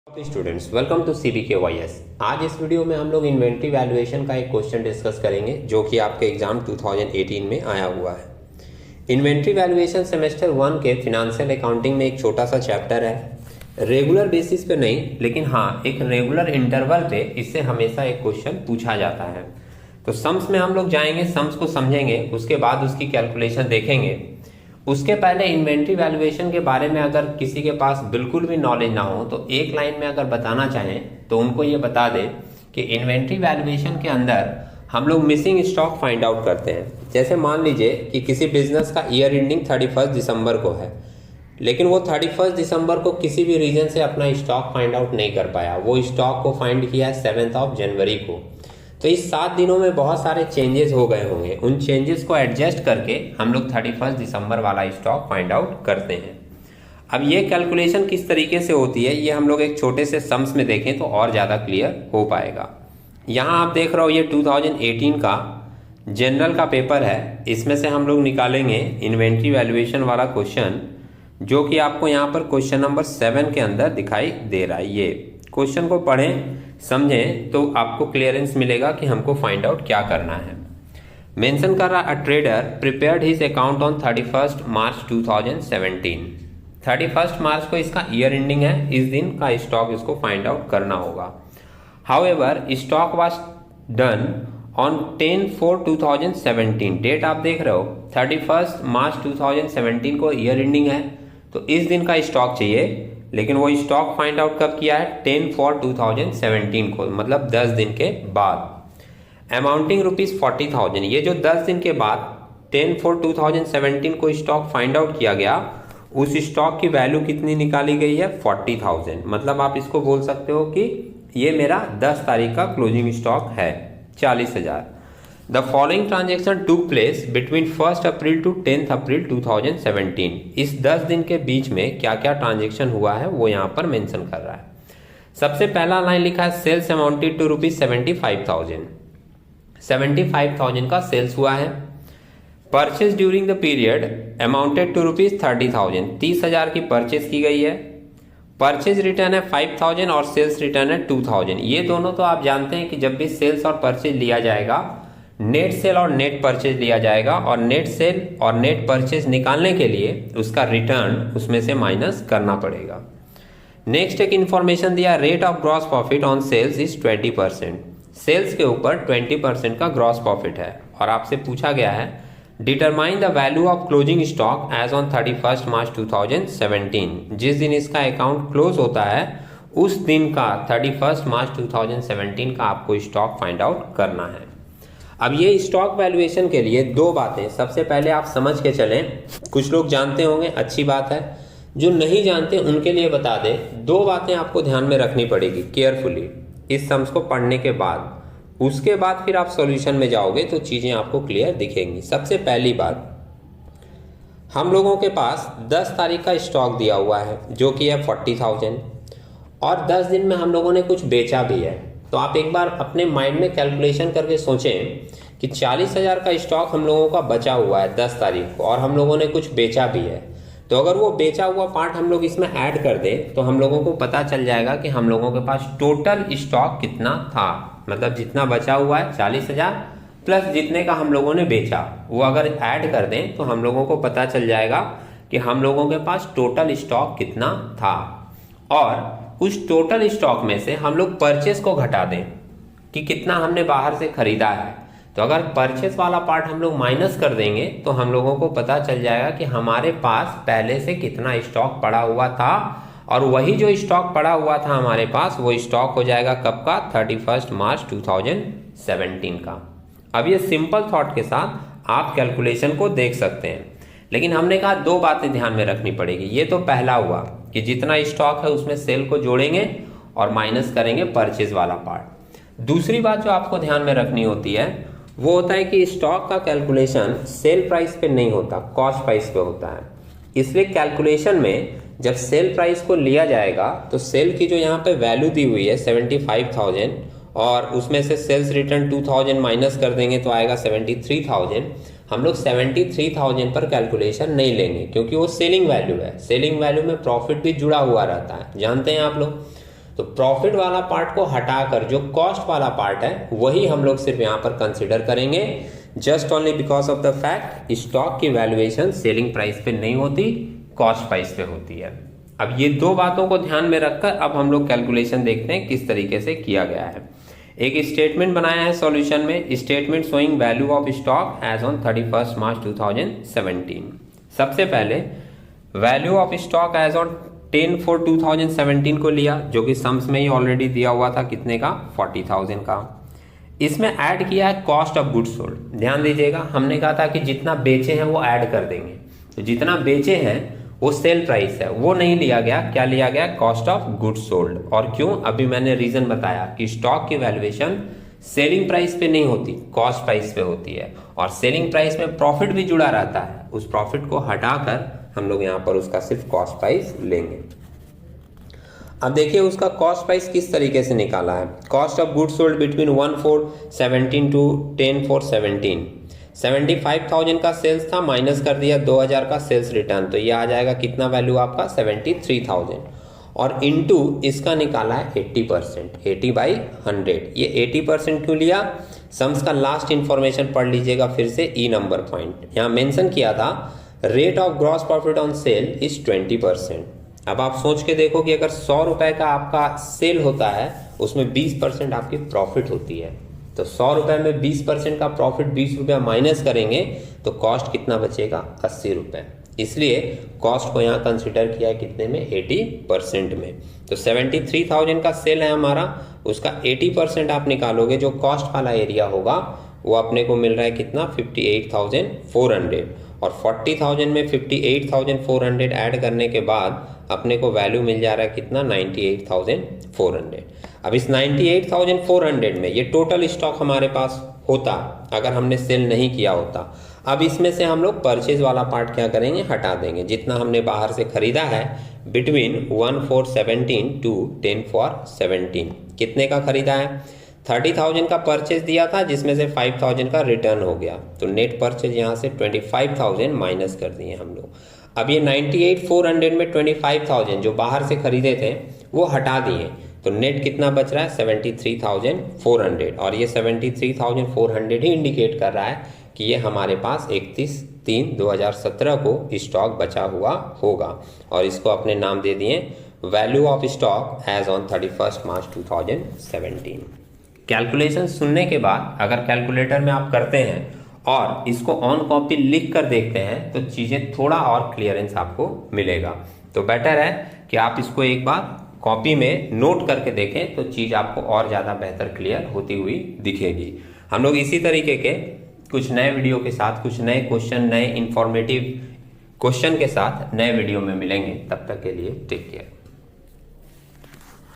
Students welcome to CBKYS। आज इस video में हम लोग इन्वेंट्री वैल्यूएशन का एक क्वेश्चन डिस्कस करेंगे जो कि आपके एग्जाम 2018 में आया हुआ है। इन्वेंट्री वैल्यूएशन सेमेस्टर 1 के फिनेंशियल अकाउंटिंग में एक छोटा सा चैप्टर है। रेगुलर बेसिस पे नहीं, लेकिन हाँ एक रेगुलर इंटरवल पे इससे हमेशा एक क्वेश्चन पूछा जाता है। तो सम्स में हम लोग जाएंगे, सम्स को समझेंगे, उसके बाद उसकी कैलकुलेशन देखेंगे। उसके पहले इन्वेंट्री वैल्यूएशन के बारे में अगर किसी के पास बिल्कुल भी नॉलेज ना हो तो एक लाइन में अगर बताना चाहें तो उनको ये बता दें कि इन्वेंट्री वैल्यूएशन के अंदर हम लोग मिसिंग स्टॉक फाइंड आउट करते हैं। जैसे मान लीजिए कि किसी बिजनेस का ईयर एंडिंग 31 दिसंबर को है, लेकिन वो 31 दिसंबर को किसी भी रीजन से अपना स्टॉक फाइंड आउट नहीं कर पाया। वो स्टॉक को फाइंड किया 7 जनवरी को। तो इस 7 दिनों में बहुत सारे चेंजेस हो गए होंगे। उन चेंजेस को एडजस्ट करके हम लोग 31 दिसंबर वाला स्टॉक फाइंड आउट करते हैं। अब ये कैलकुलेशन किस तरीके से होती है ये हम लोग एक छोटे से सम्स में देखें तो और ज़्यादा क्लियर हो पाएगा। यहाँ आप देख रहे हो ये 2018 का जनरल का पेपर है। इसमें से हम लोग निकालेंगे इन्वेंट्री वैल्यूएशन वाला क्वेश्चन, जो कि आपको यहाँ पर क्वेश्चन नंबर 7 के अंदर दिखाई दे रहा है। ये क्वेश्चन को पढ़ें, समझें तो आपको क्लियरेंस मिलेगा कि हमको फाइंड आउट क्या करना है। मेंशन कर रहा a trader prepared his account on 31 March 2017। 31 मार्च को इसका ईयर एंडिंग है, इस दिन का स्टॉक इसको फाइंड आउट करना होगा। However stock was done on 10/4/2017। Date आप देख रहे हो 31 मार्च 2017 को ईयर एंडिंग है, तो इस दिन का स्टॉक चाहिए। लेकिन वो स्टॉक फाइंड आउट कब किया है? 10/4/2017 को, मतलब 10 दिन के बाद। अमाउंटिंग ₹40,000। ये जो 10 दिन के बाद 10/4/2017 को स्टॉक फाइंड आउट किया गया, उस स्टॉक की वैल्यू कितनी निकाली गई है? 40,000। मतलब आप इसको बोल सकते हो कि ये मेरा 10 तारीख का क्लोजिंग स्टॉक है, 40,000। The following transaction took place between 1 April to 10 अप्रैल 2017। इस 10 दिन के बीच में क्या क्या ट्रांजेक्शन हुआ है वो यहाँ पर मेंशन कर रहा है। सबसे पहला लाइन लिखा है सेल्स अमाउंटेड टू ₹75,000। 75,000 का सेल्स हुआ है। Purchase during the period amounted to ₹30,000। 30,000 की परचेज की गई है। परचेज रिटर्न है 5,000 और सेल्स रिटर्न है 2,000। ये दोनों तो आप जानते हैं कि जब भी सेल्स और परचेज लिया जाएगा, नेट सेल और नेट परचेज लिया जाएगा, और नेट सेल और नेट परचेज निकालने के लिए उसका रिटर्न उसमें से माइनस करना पड़ेगा। नेक्स्ट एक इंफॉर्मेशन दिया, rate of gross profit on sales is 20%। Sales के ऊपर 20% का ग्रॉस प्रॉफिट है। और आपसे पूछा गया है determine the value of closing stock as on 31 March 2017। जिस दिन इसका अकाउंट क्लोज होता है उस दिन का 31 मार्च 2017 का आपको स्टॉक फाइंड आउट करना है। अब ये स्टॉक वैल्यूएशन के लिए दो बातें सबसे पहले आप समझ के चलें। कुछ लोग जानते होंगे, अच्छी बात है। जो नहीं जानते उनके लिए बता दें, दो बातें आपको ध्यान में रखनी पड़ेगी केयरफुली इस सम्स को पढ़ने के बाद। उसके बाद फिर आप सॉल्यूशन में जाओगे तो चीज़ें आपको क्लियर दिखेंगी। सबसे पहली बात, हम लोगों के पास 10 तारीख का स्टॉक दिया हुआ है जो कि है 40,000, और 10 दिन में हम लोगों ने कुछ बेचा भी है। तो आप एक बार अपने माइंड में कैलकुलेशन करके सोचें कि 40,000 का स्टॉक हम लोगों का बचा हुआ है 10 तारीख को, और हम लोगों ने कुछ बेचा भी है। तो अगर वो बेचा हुआ पार्ट हम लोग इसमें ऐड कर दें तो हम लोगों को पता चल जाएगा कि हम लोगों के पास टोटल स्टॉक कितना था। मतलब जितना बचा हुआ है 40,000 प्लस जितने का हम लोगों ने बेचा, वो अगर ऐड कर दें तो हम लोगों को पता चल जाएगा कि हम लोगों के पास टोटल स्टॉक कितना था। और उस टोटल स्टॉक में से हम लोग परचेस को घटा दें कि कितना हमने बाहर से खरीदा है। तो अगर परचेस वाला पार्ट हम लोग माइनस कर देंगे तो हम लोगों को पता चल जाएगा कि हमारे पास पहले से कितना स्टॉक पड़ा हुआ था, और वही जो स्टॉक पड़ा हुआ था हमारे पास वो स्टॉक हो जाएगा कब का? 31 मार्च 2017 का। अब ये सिंपल थॉट के साथ आप कैलकुलेशन को देख सकते हैं। लेकिन हमने कहा दो बातें ध्यान में रखनी पड़ेगी। ये तो पहला हुआ कि जितना स्टॉक है उसमें सेल को जोड़ेंगे और माइनस करेंगे परचेज वाला पार्ट। दूसरी बात जो आपको ध्यान में रखनी होती है वो होता है कि स्टॉक का कैलकुलेशन सेल प्राइस पे नहीं होता, कॉस्ट प्राइस पे होता है। इसलिए कैलकुलेशन में जब सेल प्राइस को लिया जाएगा तो सेल की जो यहाँ पे वैल्यू दी हुई है 75,000, और उसमें से सेल्स रिटर्न 2,000 माइनस कर देंगे तो आएगा 73,000। हम लोग 73,000 पर कैलकुलेशन नहीं लेंगे क्योंकि वो सेलिंग वैल्यू है। सेलिंग वैल्यू में प्रॉफिट भी जुड़ा हुआ रहता है, जानते हैं आप लोग। तो प्रॉफिट वाला पार्ट को हटाकर जो कॉस्ट वाला पार्ट है वही हम लोग सिर्फ यहाँ पर कंसिडर करेंगे, just only because of the fact stock की वैल्यूएशन सेलिंग प्राइस पे नहीं होती, कॉस्ट प्राइस पे होती है। अब ये दो बातों को ध्यान में रखकर अब हम लोग कैलकुलेशन देखते हैं किस तरीके से किया गया है। एक स्टेटमेंट बनाया है सॉल्यूशन में, statement showing value of stock as on 31 March 2017। सबसे पहले value of stock as on 10/4/2017 को लिया, जो कि सम्स में ही ऑलरेडी दिया हुआ था, कितने का, 40,000 का। इसमें ऐड किया है कॉस्ट ऑफ गुड्स सोल्ड। ध्यान दीजिएगा, हमने कहा था कि जितना बेचे हैं वो ऐड कर देंगे, तो जितना बेचे हैं वो सेल प्राइस है, वो नहीं लिया गया। क्या लिया गया, कॉस्ट ऑफ गुड्स सोल्ड। और क्यों, अभी मैंने रीजन बताया कि स्टॉक की वैल्यूएशन सेलिंग प्राइस पे नहीं होती, कॉस्ट प्राइस पे होती है, और सेलिंग प्राइस में प्रॉफिट भी जुड़ा रहता है। उस प्रॉफिट को हटाकर हम लोग यहाँ पर उसका सिर्फ कॉस्ट प्राइस लेंगे। अब देखिए उसका कॉस्ट प्राइस किस तरीके से निकाला है। Cost of goods sold between 1/4/17 to 10/4/17, 75,000 का सेल्स था, माइनस कर दिया 2,000 का सेल्स रिटर्न, तो ये आ जाएगा कितना वैल्यू आपका, 73,000। और इनटू इसका निकाला है 80%, 80/100। ये 80% क्यों लिया, सम्स का लास्ट इंफॉर्मेशन पढ़ लीजिएगा फिर से, ई नंबर पॉइंट यहाँ मेंशन किया था, rate of gross profit on sale is 20%। अब आप सोच के देखो कि अगर 100 रुपए का आपका सेल होता है, उसमें 20% आपकी प्रॉफिट होती है, तो 100 रुपए में 20% का प्रॉफिट 20 रुपया माइनस करेंगे तो कॉस्ट कितना बचेगा, 80 रुपए। इसलिए कॉस्ट को यहाँ कंसिडर किया है कितने में, 80% में। तो 73,000 का सेल है हमारा, उसका 80% आप निकालोगे, जो कॉस्ट वाला एरिया होगा वो अपने को मिल रहा है कितना, 58,400। और 40,000 में 58,400 ऐड करने के बाद अपने को वैल्यू मिल जा रहा है कितना, 98,400। अब इस 98,400 में ये टोटल स्टॉक हमारे पास होता अगर हमने सेल नहीं किया होता। अब इसमें से हम लोग परचेज वाला पार्ट क्या करेंगे, हटा देंगे। जितना हमने बाहर से खरीदा है बिटवीन 1/4/17 टू 10/4/17, कितने का खरीदा है, 30,000 का परचेज दिया था, जिसमें से 5,000 का रिटर्न हो गया, तो नेट परचेज यहाँ से 25,000 माइनस कर दिए हम लोग। अब ये 98,400 में 25,000 जो बाहर से खरीदे थे वो हटा दिए, तो नेट कितना बच रहा है, 73,400। और ये 73,400 ही इंडिकेट कर रहा है कि ये हमारे पास 31/3/2017 को स्टॉक बचा हुआ होगा, और इसको अपने नाम दे दिए value of stock as on 31 March 2017। Calculation सुनने के बाद अगर कैलकुलेटर में आप करते हैं और इसको ऑन कॉपी लिख कर देखते हैं तो चीज़ें थोड़ा और क्लियरेंस आपको मिलेगा। तो बेटर है कि आप इसको एक बार कॉपी में नोट करके देखें, तो चीज़ आपको और ज़्यादा बेहतर क्लियर होती हुई दिखेगी। हम लोग इसी तरीके के कुछ नए वीडियो के साथ, कुछ नए क्वेश्चन, नए इंफॉर्मेटिव क्वेश्चन के साथ नए वीडियो में मिलेंगे। तब तक के लिए टेक केयर।